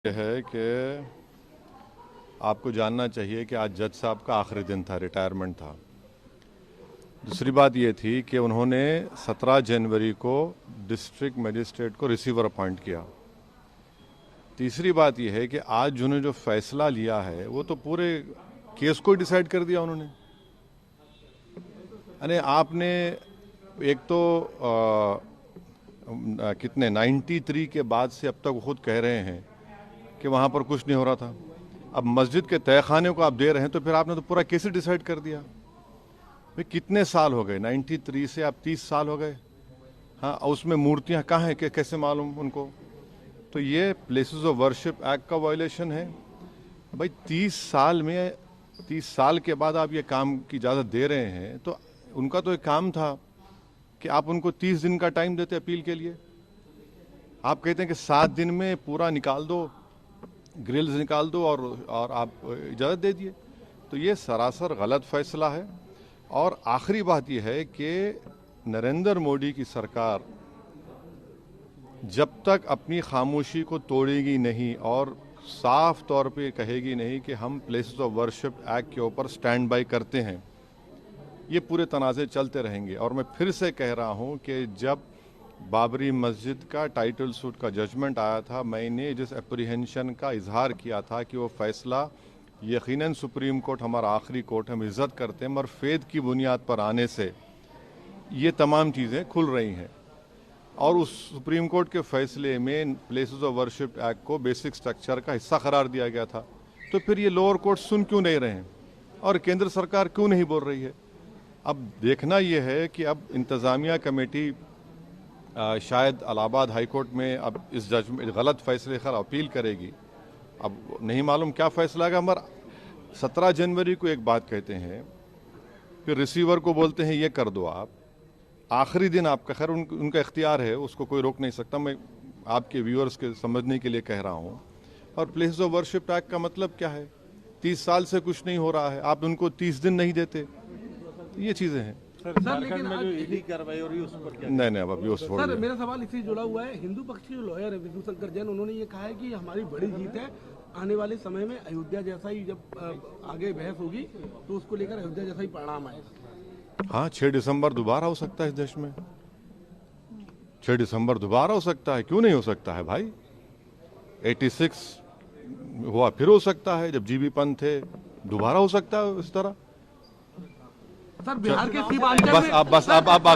है कि आपको जानना चाहिए कि आज जज साहब का आखिरी दिन था, रिटायरमेंट था। दूसरी बात ये थी कि उन्होंने 17 जनवरी को डिस्ट्रिक्ट मजिस्ट्रेट को रिसीवर अपॉइंट किया। तीसरी बात यह है कि आज जिन्होंने जो फैसला लिया है वो तो पूरे केस को डिसाइड कर दिया उन्होंने। यानी आपने एक तो कितने 93 के बाद से अब तक खुद कह रहे हैं कि वहाँ पर कुछ नहीं हो रहा था। अब मस्जिद के तहखाने को आप दे रहे हैं तो फिर आपने तो पूरा केस ही डिसाइड कर दिया। भाई कितने साल हो गए, 93 से आप 30 साल हो गए। हाँ, उसमें मूर्तियाँ कहाँ हैं, कैसे मालूम उनको? तो ये प्लेसेस ऑफ वर्शिप एक्ट का वायलेशन है। भाई 30 साल में 30 साल के बाद आप ये काम की इजाज़त दे रहे हैं तो उनका तो एक काम था कि आप उनको 30 दिन का टाइम देते अपील के लिए। आप कहते हैं कि 7 दिन में पूरा निकाल दो, ग्रिल्स निकाल दो और आप इजाज़त दे दिए। तो ये सरासर गलत फैसला है। और आखिरी बात यह है कि नरेंद्र मोदी की सरकार जब तक अपनी खामोशी को तोड़ेगी नहीं और साफ तौर पे कहेगी नहीं कि हम प्लेसेस ऑफ वर्शिप एक्ट के ऊपर स्टैंड बाय करते हैं, ये पूरे तनाज़े चलते रहेंगे। और मैं फिर से कह रहा हूं कि जब बाबरी मस्जिद का टाइटल सूट का जजमेंट आया था, मैंने जिस एप्रीहेंशन का इजहार किया था कि वो फैसला यकीनन सुप्रीम कोर्ट हमारा आखिरी कोर्ट, हम इज्जत करते हैं, मगर फेद की बुनियाद पर आने से ये तमाम चीज़ें खुल रही हैं। और उस सुप्रीम कोर्ट के फैसले में प्लेसेस ऑफ वर्शिप एक्ट को बेसिक स्ट्रक्चर का हिस्सा करार दिया गया था। तो फिर ये लोअर कोर्ट सुन क्यों नहीं रहे हैं और केंद्र सरकार क्यों नहीं बोल रही है? अब देखना यह है कि अब इंतज़ामिया कमेटी शायद इलाहाबाद हाई कोर्ट में अब इस जजमेंट गलत फैसले खैर अपील करेगी। अब नहीं मालूम क्या फैसला आएगा। मगर 17 जनवरी को एक बात कहते हैं, फिर रिसीवर को बोलते हैं ये कर दो आप। आखिरी दिन आपका, खैर उनका इख्तियार है, उसको कोई रोक नहीं सकता। मैं आपके व्यूअर्स के समझने के लिए कह रहा हूँ। और प्लेसेस ऑफ वर्शिप एक्ट का मतलब क्या है? 30 साल से कुछ नहीं हो रहा है, आप उनको 30 दिन नहीं देते। ये चीज़ें हैं सर। लेकिन में जो ईडी कार्रवाई हो रही है उस पर क्या? नहीं अब अभी उस सर, मेरा सवाल इससे जुड़ा हुआ है। हिंदू पक्ष के जो लॉयर है विष्णु शंकर जैन, उन्होंने ये कहा है कि हमारी बड़ी जीत है। आने वाले समय में अयोध्या जैसा ही जब आगे बहस होगी तो उसको लेकर अयोध्या जैसा ही परिणाम आएगा। हाँ, 6 दिसंबर दोबारा हो सकता है इस देश में। 6 दिसंबर दोबारा हो सकता है, क्यों नहीं हो सकता है भाई? 86 हुआ, फिर हो सकता है जब जीबी पंत थे, दोबारा हो सकता है इस तरह। सर, बिहार के सीमांचल में बस आप